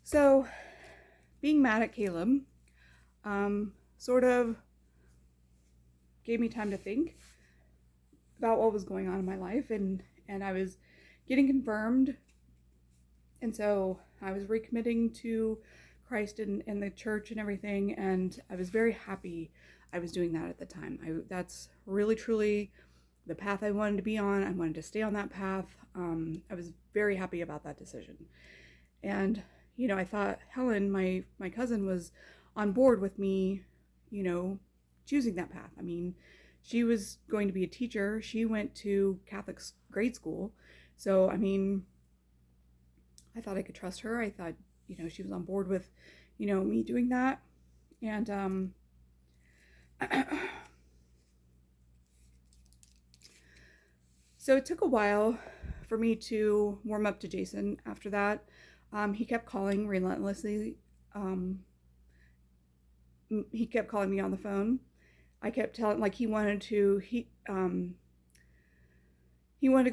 So, being mad at Caleb sort of gave me time to think about what was going on in my life, and I was getting confirmed, and so I was recommitting to Christ and the church and everything, and I was very happy I was doing that at the time. That's really truly the path I wanted to be on. I wanted to stay on that path. I was very happy about that decision. And, I thought Helen, my cousin, was on board with me, you know, choosing that path. I mean, she was going to be a teacher. She went to Catholic grade school. So, I mean, I thought I could trust her. I thought, she was on board with, me doing that. And, so it took a while for me to warm up to Jason after that. He kept calling relentlessly. He kept calling me on the phone. I kept telling, like, he wanted to go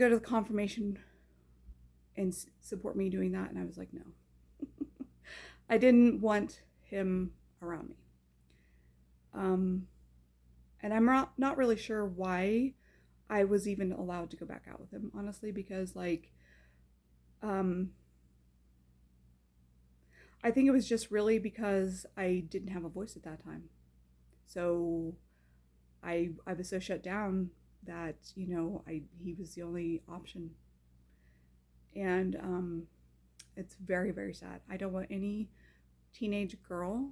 to the confirmation and support me doing that, and I was like, no. I didn't want him around me. And I'm not really sure why I was even allowed to go back out with him, honestly, because I think it was just really because I didn't have a voice at that time. So I was so shut down that he was the only option, and it's very, very sad. I don't want any teenage girl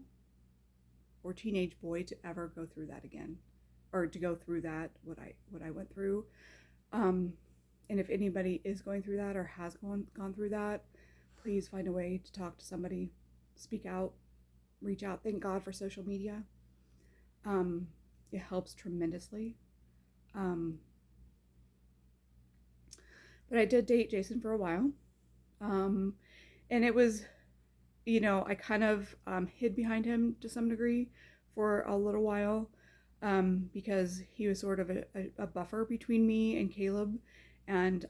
or teenage boy to ever go through that again, or to go through that what I went through. And if anybody is going through that or has gone through that, please find a way to talk to somebody, speak out, reach out. Thank God for social media. It helps tremendously. But I did date Jason for a while. And it was, I kind of hid behind him to some degree for a little while, because he was sort of a buffer between me and Caleb and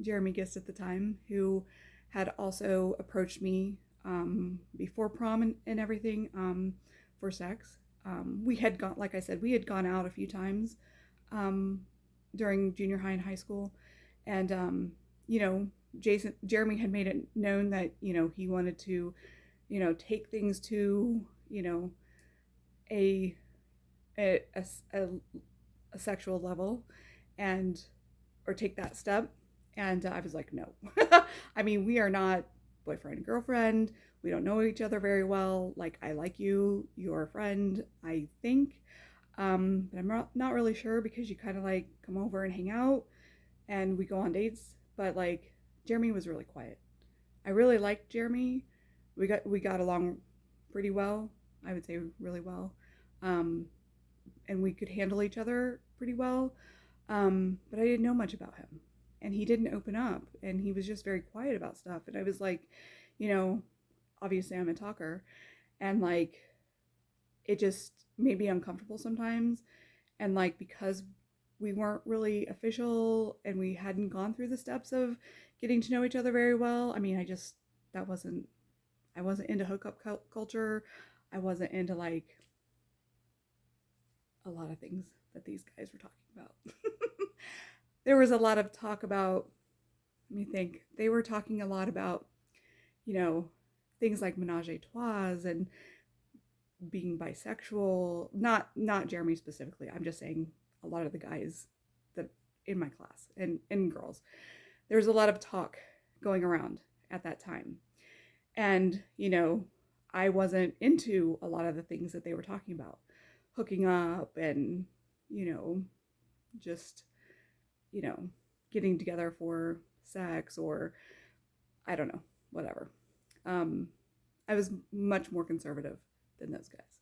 Jeremy Gist at the time, who had also approached me before prom and everything, for sex. We had gone, like I said, we had gone out a few times during junior high and high school, and Jeremy had made it known that he wanted to take things to a a, a, a sexual level, and or take that step, and I was like, no. I mean, we are not boyfriend and girlfriend. We don't know each other very well. Like, I like you, you're a friend, I think, but I'm not really sure, because you kind of like come over and hang out and we go on dates. But like, Jeremy was really quiet. I really liked Jeremy. We got along pretty well. I would say really well. And we could handle each other pretty well. But I didn't know much about him, and he didn't open up, and he was just very quiet about stuff. And I was like, obviously I'm a talker, and like, it just made me uncomfortable sometimes. And like, because we weren't really official and we hadn't gone through the steps of getting to know each other very well. I mean, I wasn't into hookup culture. I wasn't into like a lot of things that these guys were talking about. There was a lot of talk about, let me think, they were talking a lot about, things like menage a trois and being bisexual. Not Jeremy specifically. I'm just saying a lot of the guys that in my class and girls. There was a lot of talk going around at that time. And, I wasn't into a lot of the things that they were talking about. Hooking up and, just, getting together for sex, or I don't know, whatever. I was much more conservative than those guys.